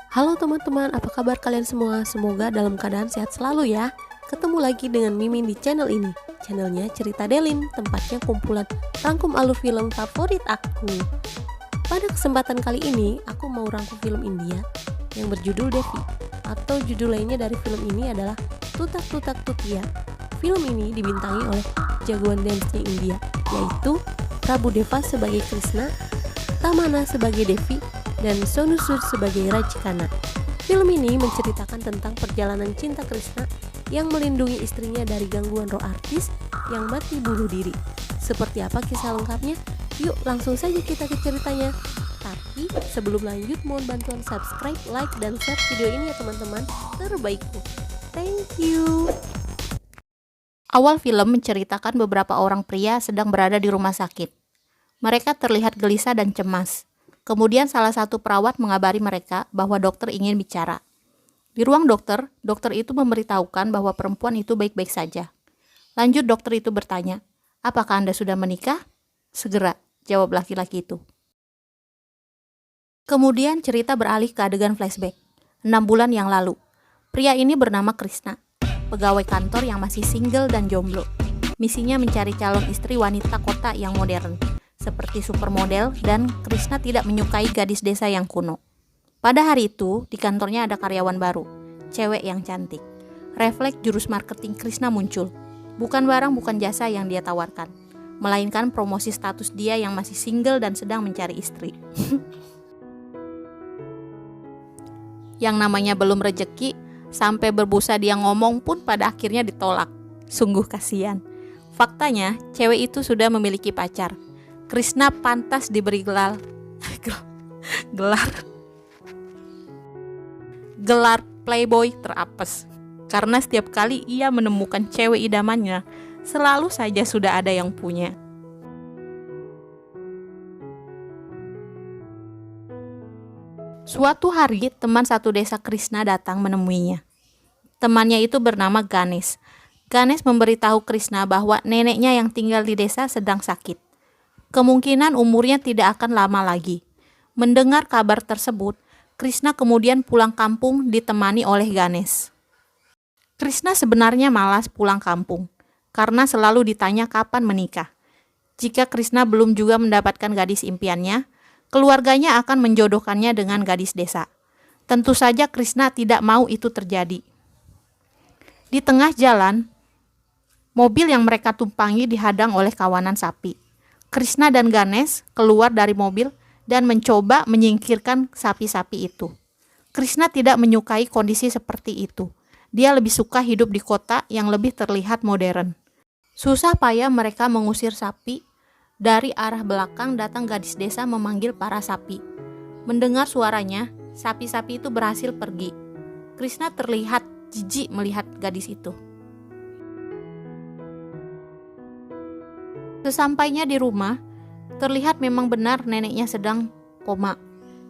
Halo teman-teman, apa kabar kalian semua? Semoga dalam keadaan sehat selalu ya. Ketemu lagi dengan Mimin di channel ini. Channelnya Cerita Delin, tempatnya kumpulan rangkum alur film favorit aku. Pada kesempatan kali ini, aku mau rangkum film India yang berjudul Devi. Atau judul lainnya dari film ini adalah Tutak Tutak Tutia. Film ini dibintangi oleh jagoan dance-nya India, yaitu Prabu Deva sebagai Krishna, Tamana sebagai Devi, dan Sonu Sood sebagai Rajkana. Film ini menceritakan tentang perjalanan cinta Krishna yang melindungi istrinya dari gangguan roh artis yang mati bunuh diri. Seperti apa kisah lengkapnya? Yuk langsung saja kita ke ceritanya. Tapi sebelum lanjut, mohon bantuan subscribe, like, dan share video ini ya teman-teman, terbaikku. Thank you. Awal film menceritakan beberapa orang pria sedang berada di rumah sakit. Mereka terlihat gelisah dan cemas. Kemudian salah satu perawat mengabari mereka bahwa dokter ingin bicara. Di ruang dokter itu memberitahukan bahwa perempuan itu baik-baik saja. Lanjut dokter itu bertanya, "Apakah Anda sudah menikah?" "Segera," jawab laki-laki itu. Kemudian cerita beralih ke adegan flashback. 6 bulan yang lalu, pria ini bernama Krishna, pegawai kantor yang masih single dan jomblo. Misinya mencari calon istri wanita kota yang modern, seperti supermodel, dan Krishna tidak menyukai gadis desa yang kuno. Pada hari itu, di kantornya ada karyawan baru, cewek yang cantik. Refleks jurus marketing Krishna muncul. Bukan barang, bukan jasa yang dia tawarkan, melainkan promosi status dia yang masih single dan sedang mencari istri. Yang namanya belum rejeki, sampai berbusa dia ngomong pun pada akhirnya ditolak. Sungguh kasihan. Faktanya, cewek itu sudah memiliki pacar. Krishna pantas diberi gelar playboy terapes, karena setiap kali ia menemukan cewek idamannya, selalu saja sudah ada yang punya. Suatu hari, teman satu desa Krishna datang menemuinya. Temannya itu bernama Ganesh. Ganesh memberitahu Krishna bahwa neneknya yang tinggal di desa sedang sakit. Kemungkinan umurnya tidak akan lama lagi. Mendengar kabar tersebut, Krishna kemudian pulang kampung ditemani oleh Ganesh. Krishna sebenarnya malas pulang kampung, karena selalu ditanya kapan menikah. Jika Krishna belum juga mendapatkan gadis impiannya, keluarganya akan menjodohkannya dengan gadis desa. Tentu saja Krishna tidak mau itu terjadi. Di tengah jalan, mobil yang mereka tumpangi dihadang oleh kawanan sapi. Krishna dan Ganesh keluar dari mobil dan mencoba menyingkirkan sapi-sapi itu. Krishna tidak menyukai kondisi seperti itu. Dia lebih suka hidup di kota yang lebih terlihat modern. Susah payah mereka mengusir sapi. Dari arah belakang datang gadis desa memanggil para sapi. Mendengar suaranya, sapi-sapi itu berhasil pergi. Krishna terlihat jijik melihat gadis itu. Sesampainya di rumah, terlihat memang benar neneknya sedang koma.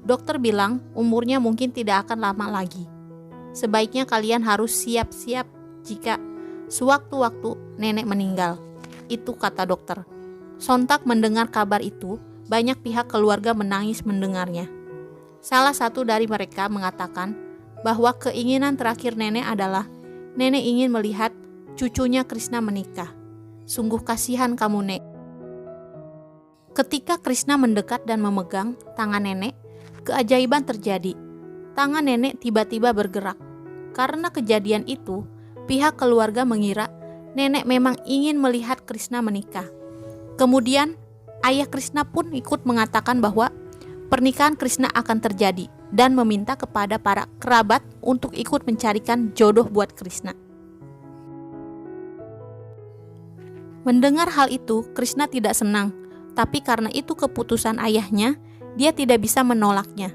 Dokter bilang umurnya mungkin tidak akan lama lagi. Sebaiknya kalian harus siap-siap jika sewaktu-waktu nenek meninggal. Itu kata dokter. Sontak mendengar kabar itu, banyak pihak keluarga menangis mendengarnya. Salah satu dari mereka mengatakan bahwa keinginan terakhir nenek adalah nenek ingin melihat cucunya Krishna menikah. Sungguh kasihan kamu, Nek. Ketika Krishna mendekat dan memegang tangan nenek, keajaiban terjadi. Tangan nenek tiba-tiba bergerak. Karena kejadian itu, pihak keluarga mengira nenek memang ingin melihat Krishna menikah. Kemudian, ayah Krishna pun ikut mengatakan bahwa pernikahan Krishna akan terjadi dan meminta kepada para kerabat untuk ikut mencarikan jodoh buat Krishna. Mendengar hal itu, Krishna tidak senang, tapi karena itu keputusan ayahnya, dia tidak bisa menolaknya.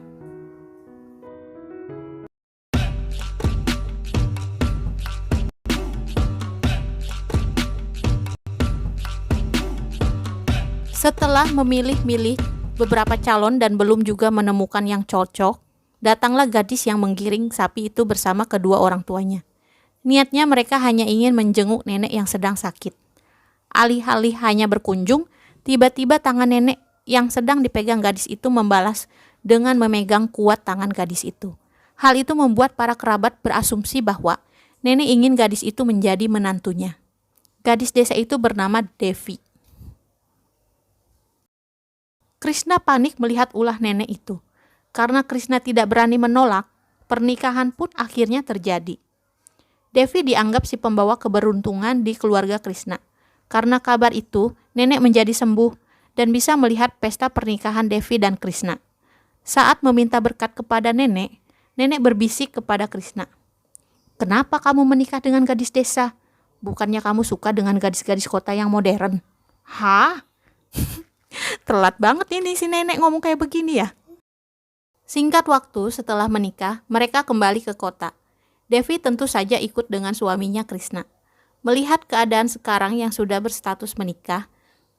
Setelah memilih-milih beberapa calon dan belum juga menemukan yang cocok, datanglah gadis yang menggiring sapi itu bersama kedua orang tuanya. Niatnya mereka hanya ingin menjenguk nenek yang sedang sakit. Alih-alih hanya berkunjung, tiba-tiba tangan nenek yang sedang dipegang gadis itu membalas dengan memegang kuat tangan gadis itu. Hal itu membuat para kerabat berasumsi bahwa nenek ingin gadis itu menjadi menantunya. Gadis desa itu bernama Devi. Krishna panik melihat ulah nenek itu. Karena Krishna tidak berani menolak, pernikahan pun akhirnya terjadi. Devi dianggap si pembawa keberuntungan di keluarga Krishna. Karena kabar itu, nenek menjadi sembuh dan bisa melihat pesta pernikahan Devi dan Krishna. Saat meminta berkat kepada nenek, nenek berbisik kepada Krishna. "Kenapa kamu menikah dengan gadis desa? Bukannya kamu suka dengan gadis-gadis kota yang modern?" Hah? Telat banget ini si nenek ngomong kayak begini ya. Singkat waktu setelah menikah, mereka kembali ke kota. Devi tentu saja ikut dengan suaminya Krishna. Melihat keadaan sekarang yang sudah berstatus menikah,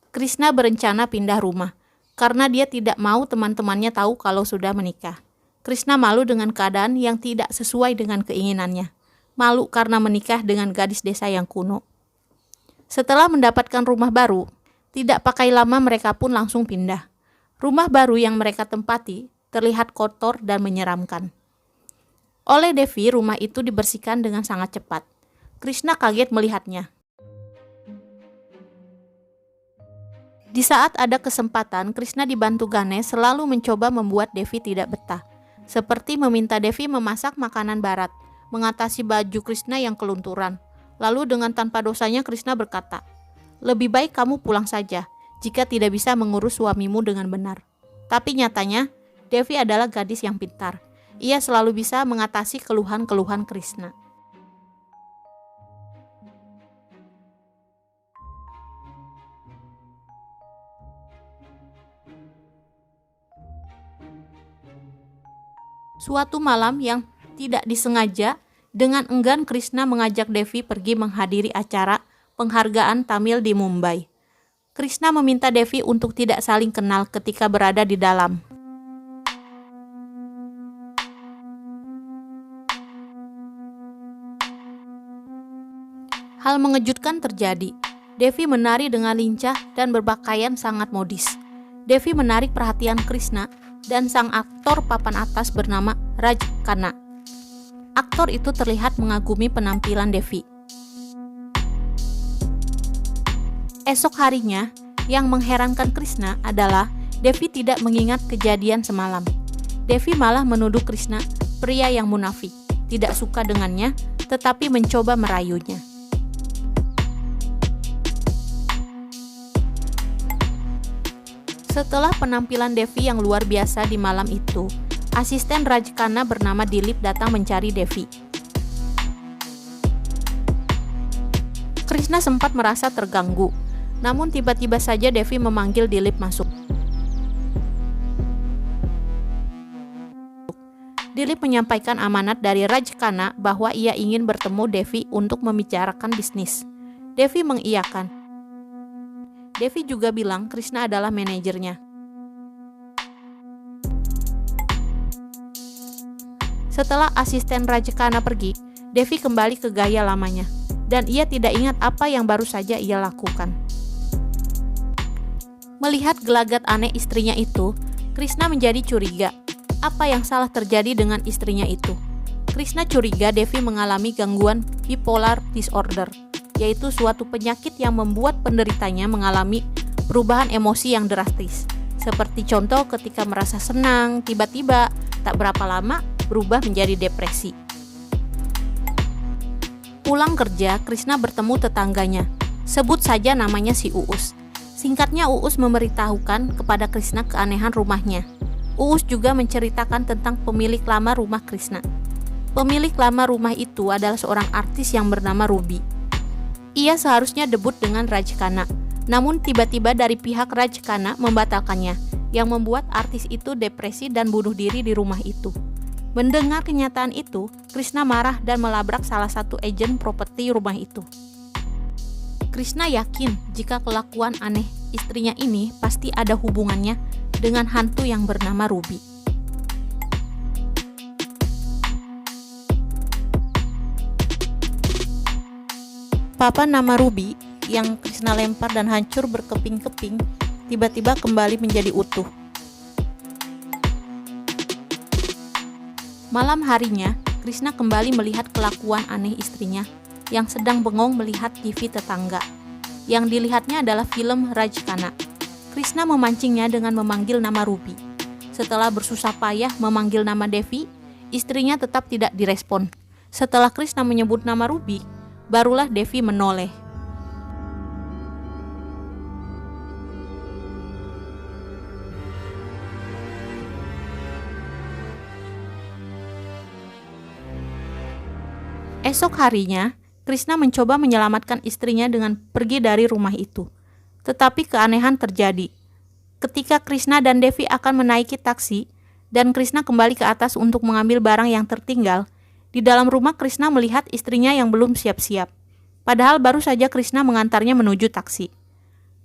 Krishna berencana pindah rumah karena dia tidak mau teman-temannya tahu kalau sudah menikah. Krishna malu dengan keadaan yang tidak sesuai dengan keinginannya. Malu karena menikah dengan gadis desa yang kuno. Setelah mendapatkan rumah baru, tidak pakai lama mereka pun langsung pindah. Rumah baru yang mereka tempati terlihat kotor dan menyeramkan. Oleh Devi, rumah itu dibersihkan dengan sangat cepat. Krishna kaget melihatnya. Di saat ada kesempatan, Krishna dibantu Ganesh selalu mencoba membuat Devi tidak betah. Seperti meminta Devi memasak makanan barat, mengatasi baju Krishna yang kelunturan. Lalu dengan tanpa dosanya Krishna berkata, "Lebih baik kamu pulang saja jika tidak bisa mengurus suamimu dengan benar." Tapi nyatanya, Devi adalah gadis yang pintar. Ia selalu bisa mengatasi keluhan-keluhan Krishna. Suatu malam yang tidak disengaja, dengan enggan Krishna mengajak Devi pergi menghadiri acara penghargaan Tamil di Mumbai. Krishna meminta Devi untuk tidak saling kenal ketika berada di dalam. Hal mengejutkan terjadi. Devi menari dengan lincah dan berpakaian sangat modis. Devi menarik perhatian Krishna dan sang aktor papan atas bernama Raj Khanna. Aktor itu terlihat mengagumi penampilan Devi. Esok harinya, yang mengherankan Krishna adalah Devi tidak mengingat kejadian semalam. Devi malah menuduh Krishna pria yang munafik, tidak suka dengannya, tetapi mencoba merayunya. Setelah penampilan Devi yang luar biasa di malam itu, asisten Raj Khanna bernama Dilip datang mencari Devi. Krishna sempat merasa terganggu, namun tiba-tiba saja Devi memanggil Dilip masuk. Dilip menyampaikan amanat dari Raj Khanna bahwa ia ingin bertemu Devi untuk membicarakan bisnis. Devi mengiyakan. Devi juga bilang Krishna adalah manajernya. Setelah asisten Raj Khanna pergi, Devi kembali ke gaya lamanya, dan ia tidak ingat apa yang baru saja ia lakukan. Melihat gelagat aneh istrinya itu, Krishna menjadi curiga. Apa yang salah terjadi dengan istrinya itu? Krishna curiga Devi mengalami gangguan bipolar disorder, yaitu suatu penyakit yang membuat penderitanya mengalami perubahan emosi yang drastis. Seperti contoh ketika merasa senang, tiba-tiba tak berapa lama berubah menjadi depresi. Pulang kerja, Krishna bertemu tetangganya. Sebut saja namanya si Uus. Singkatnya, Uus memberitahukan kepada Krishna keanehan rumahnya. Uus juga menceritakan tentang pemilik lama rumah Krishna. Pemilik lama rumah itu adalah seorang artis yang bernama Ruby. Ia seharusnya debut dengan Raj Khanna, namun tiba-tiba dari pihak Raj Khanna membatalkannya, yang membuat artis itu depresi dan bunuh diri di rumah itu. Mendengar kenyataan itu, Krishna marah dan melabrak salah satu agen properti rumah itu. Krishna yakin jika kelakuan aneh istrinya ini pasti ada hubungannya dengan hantu yang bernama Ruby. Papan nama Ruby yang Krishna lempar dan hancur berkeping-keping tiba-tiba kembali menjadi utuh. Malam harinya, Krishna kembali melihat kelakuan aneh istrinya yang sedang bengong melihat TV tetangga. Yang dilihatnya adalah film Rajkana. Krishna memancingnya dengan memanggil nama Ruby. Setelah bersusah payah memanggil nama Devi, istrinya tetap tidak direspon. Setelah Krishna menyebut nama Ruby, barulah Devi menoleh. Esok harinya, Krishna mencoba menyelamatkan istrinya dengan pergi dari rumah itu. Tetapi keanehan terjadi. Ketika Krishna dan Devi akan menaiki taksi, dan Krishna kembali ke atas untuk mengambil barang yang tertinggal, di dalam rumah Krishna melihat istrinya yang belum siap-siap. Padahal baru saja Krishna mengantarnya menuju taksi.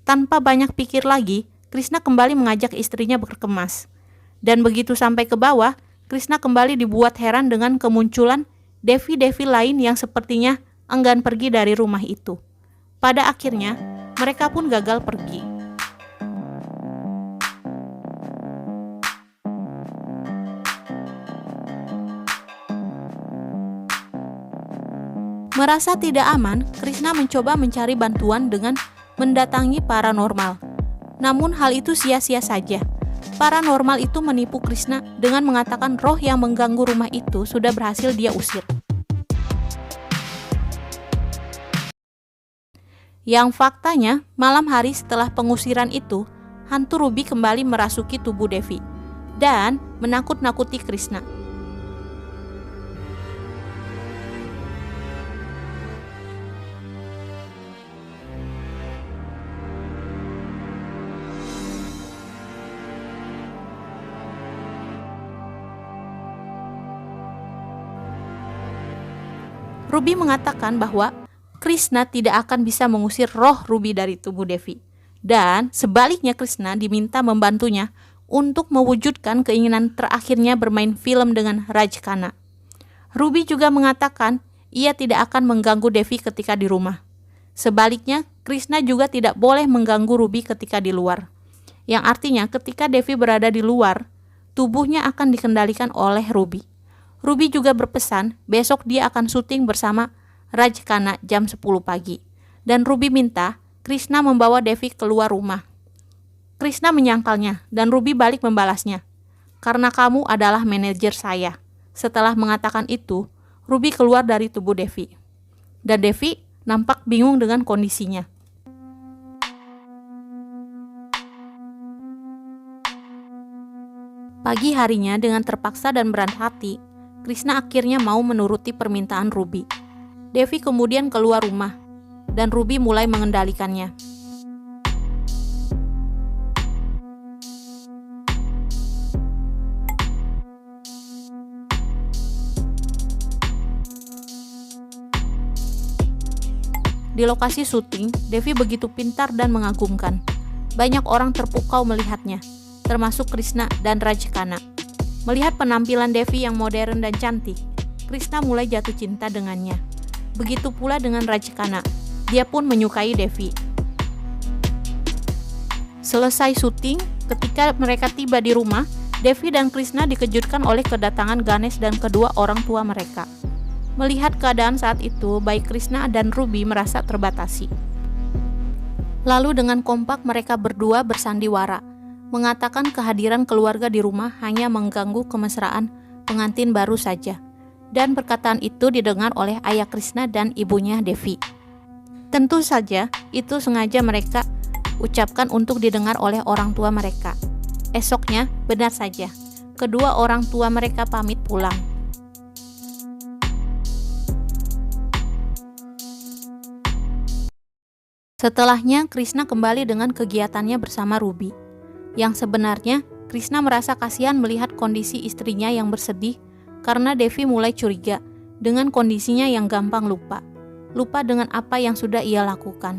Tanpa banyak pikir lagi, Krishna kembali mengajak istrinya berkemas. Dan begitu sampai ke bawah, Krishna kembali dibuat heran dengan kemunculan Devi-devi lain yang sepertinya enggan pergi dari rumah itu. Pada akhirnya, mereka pun gagal pergi. Merasa tidak aman, Krishna mencoba mencari bantuan dengan mendatangi paranormal. Namun hal itu sia-sia saja. Paranormal itu menipu Krishna dengan mengatakan roh yang mengganggu rumah itu sudah berhasil dia usir. Yang faktanya, malam hari setelah pengusiran itu, hantu Ruby kembali merasuki tubuh Devi dan menakut-nakuti Krishna. Ruby mengatakan bahwa Krishna tidak akan bisa mengusir roh Ruby dari tubuh Devi. Dan sebaliknya Krishna diminta membantunya untuk mewujudkan keinginan terakhirnya bermain film dengan Rajkana. Ruby juga mengatakan ia tidak akan mengganggu Devi ketika di rumah. Sebaliknya, Krishna juga tidak boleh mengganggu Ruby ketika di luar. Yang artinya ketika Devi berada di luar, tubuhnya akan dikendalikan oleh Ruby. Ruby juga berpesan besok dia akan syuting bersama Rajkana jam 10 pagi. Dan Ruby minta Krishna membawa Devi keluar rumah. Krishna menyangkalnya dan Ruby balik membalasnya. Karena kamu adalah manajer saya. Setelah mengatakan itu, Ruby keluar dari tubuh Devi. Dan Devi nampak bingung dengan kondisinya. Pagi harinya dengan terpaksa dan berat hati, Krishna akhirnya mau menuruti permintaan Ruby. Devi kemudian keluar rumah, dan Ruby mulai mengendalikannya. Di lokasi syuting, Devi begitu pintar dan mengagumkan. Banyak orang terpukau melihatnya, termasuk Krishna dan Rajkana. Melihat penampilan Devi yang modern dan cantik, Krishna mulai jatuh cinta dengannya. Begitu pula dengan Rajkana, dia pun menyukai Devi. Selesai syuting, ketika mereka tiba di rumah, Devi dan Krishna dikejutkan oleh kedatangan Ganesh dan kedua orang tua mereka. Melihat keadaan saat itu, baik Krishna dan Ruby merasa terbatasi. Lalu dengan kompak mereka berdua bersandiwara, mengatakan kehadiran keluarga di rumah hanya mengganggu kemesraan pengantin baru saja. Dan perkataan itu didengar oleh ayah Krishna dan ibunya Devi. Tentu saja itu sengaja mereka ucapkan untuk didengar oleh orang tua mereka. Esoknya, benar saja, kedua orang tua mereka pamit pulang. Setelahnya, Krishna kembali dengan kegiatannya bersama Ruby. Yang sebenarnya, Krishna merasa kasihan melihat kondisi istrinya yang bersedih karena Devi mulai curiga dengan kondisinya yang gampang lupa dengan apa yang sudah ia lakukan.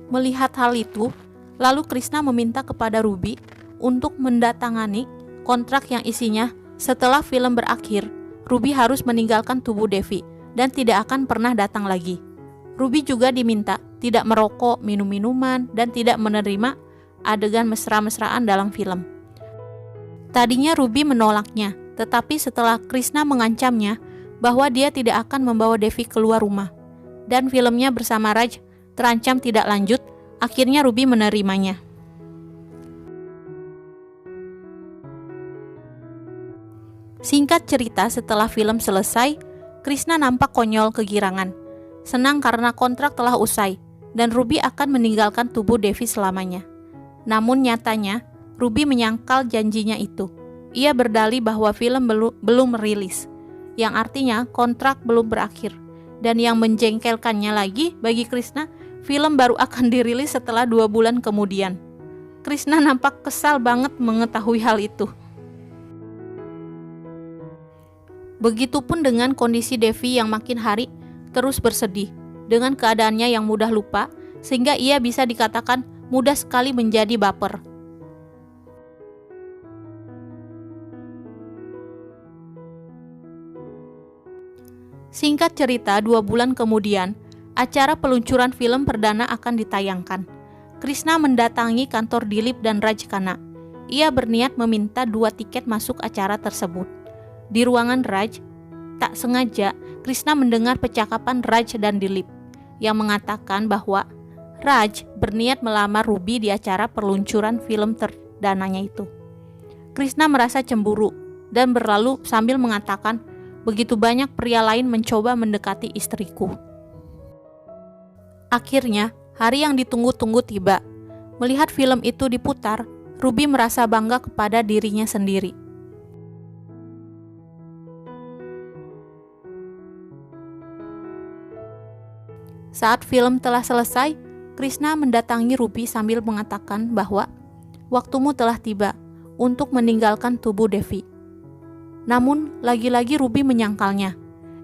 Melihat hal itu, lalu Krishna meminta kepada Ruby untuk mendatangani kontrak yang isinya setelah film berakhir, Ruby harus meninggalkan tubuh Devi dan tidak akan pernah datang lagi. Ruby juga diminta tidak merokok, minum minuman, dan tidak menerima adegan mesra-mesraan dalam film. Tadinya Ruby menolaknya, tetapi setelah Krishna mengancamnya bahwa dia tidak akan membawa Devi keluar rumah, dan filmnya bersama Raj terancam tidak lanjut, akhirnya Ruby menerimanya. Singkat cerita, setelah film selesai, Krishna nampak konyol kegirangan, senang karena kontrak telah usai, dan Ruby akan meninggalkan tubuh Devi selamanya. Namun nyatanya, Ruby menyangkal janjinya itu. Ia berdalih bahwa film belum rilis, yang artinya kontrak belum berakhir. Dan yang menjengkelkannya lagi bagi Krishna, film baru akan dirilis setelah 2 bulan kemudian. Krishna nampak kesal banget mengetahui hal itu. Begitupun dengan kondisi Devi yang makin hari terus bersedih, dengan keadaannya yang mudah lupa, sehingga ia bisa dikatakan mudah sekali menjadi baper. Singkat cerita, 2 bulan kemudian, acara peluncuran film perdana akan ditayangkan. Krishna mendatangi kantor Dilip dan Raj Khanna. Ia berniat meminta 2 tiket masuk acara tersebut. Di ruangan Raj, tak sengaja Krishna mendengar percakapan Raj dan Dilip yang mengatakan bahwa Raj berniat melamar Ruby di acara peluncuran film terdananya itu. Krishna merasa cemburu dan berlalu sambil mengatakan, begitu banyak pria lain mencoba mendekati istriku. Akhirnya, hari yang ditunggu-tunggu tiba. Melihat film itu diputar, Ruby merasa bangga kepada dirinya sendiri. Saat film telah selesai, Krishna mendatangi Ruby sambil mengatakan bahwa waktumu telah tiba untuk meninggalkan tubuh Devi. Namun, lagi-lagi Ruby menyangkalnya.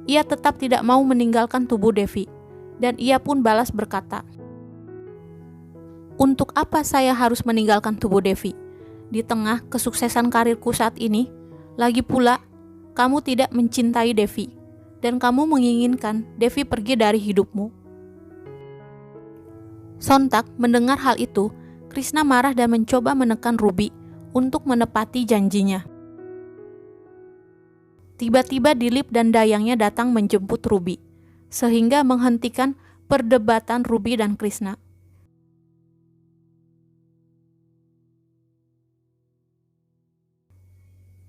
Ia tetap tidak mau meninggalkan tubuh Devi, dan ia pun balas berkata, "Untuk apa saya harus meninggalkan tubuh Devi? Di tengah kesuksesan karirku saat ini, lagi pula, kamu tidak mencintai Devi, dan kamu menginginkan Devi pergi dari hidupmu." Sontak mendengar hal itu, Krishna marah dan mencoba menekan Ruby untuk menepati janjinya. Tiba-tiba Dilip dan dayangnya datang menjemput Ruby, sehingga menghentikan perdebatan Ruby dan Krishna.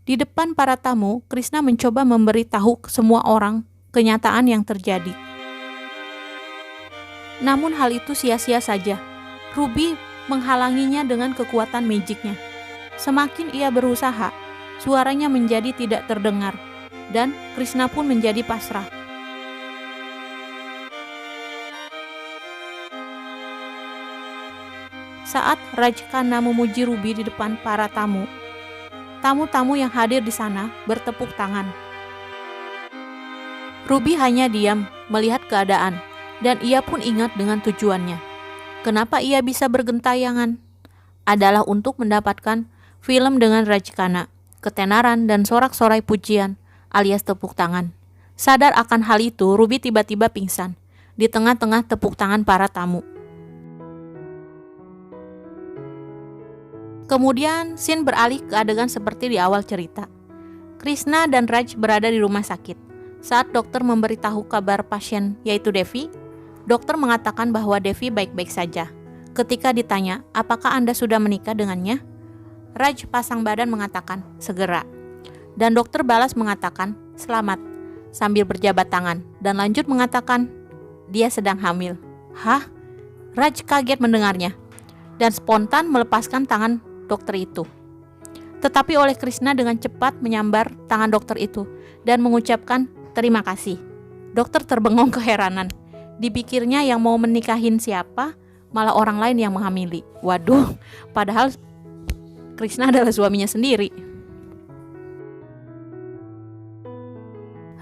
Di depan para tamu, Krishna mencoba memberitahu semua orang kenyataan yang terjadi. Namun hal itu sia-sia saja. Ruby menghalanginya dengan kekuatan magicnya. Semakin ia berusaha, suaranya menjadi tidak terdengar, dan Krishna pun menjadi pasrah. Saat Raj Khanna memuji Ruby di depan para tamu, tamu-tamu yang hadir di sana bertepuk tangan. Ruby hanya diam melihat keadaan, dan ia pun ingat dengan tujuannya. Kenapa ia bisa bergentayangan? Adalah untuk mendapatkan film dengan Raj Khanna, ketenaran dan sorak-sorai pujian alias tepuk tangan. Sadar akan hal itu, Ruby tiba-tiba pingsan di tengah-tengah tepuk tangan para tamu. Kemudian scene beralih ke adegan seperti di awal cerita. Krishna dan Raj berada di rumah sakit. Saat dokter memberitahu kabar pasien yaitu Devi, dokter mengatakan bahwa Devi baik-baik saja. Ketika ditanya, apakah Anda sudah menikah dengannya? Raj pasang badan mengatakan, segera. Dan dokter balas mengatakan, selamat, sambil berjabat tangan, dan lanjut mengatakan, dia sedang hamil. Hah? Raj kaget mendengarnya, dan spontan melepaskan tangan dokter itu. Tetapi oleh Krishna dengan cepat menyambar tangan dokter itu, dan mengucapkan terima kasih. Dokter terbengong keheranan. Dipikirnya yang mau menikahin siapa, malah orang lain yang menghamili. Waduh, padahal Krishna adalah suaminya sendiri.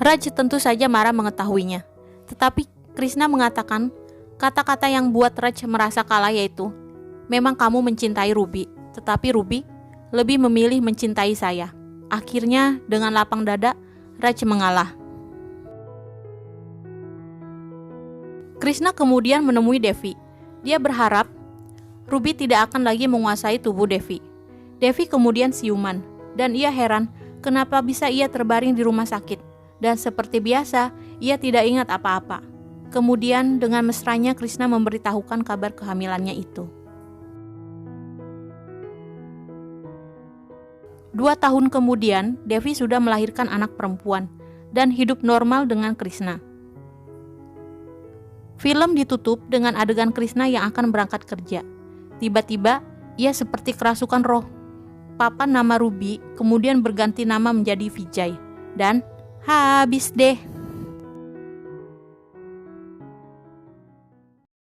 Raj tentu saja marah mengetahuinya. Tetapi Krishna mengatakan kata-kata yang buat Raj merasa kalah yaitu, memang kamu mencintai Ruby, tetapi Ruby lebih memilih mencintai saya. Akhirnya dengan lapang dada, Raj mengalah. Krishna kemudian menemui Devi. Dia berharap Ruby tidak akan lagi menguasai tubuh Devi. Devi kemudian siuman, dan ia heran kenapa bisa ia terbaring di rumah sakit. Dan seperti biasa, ia tidak ingat apa-apa. Kemudian dengan mesranya Krishna memberitahukan kabar kehamilannya itu. 2 tahun kemudian, Devi sudah melahirkan anak perempuan dan hidup normal dengan Krishna. Film ditutup dengan adegan Krishna yang akan berangkat kerja. Tiba-tiba, ia seperti kerasukan roh. Papan nama Ruby kemudian berganti nama menjadi Vijay. Dan habis deh.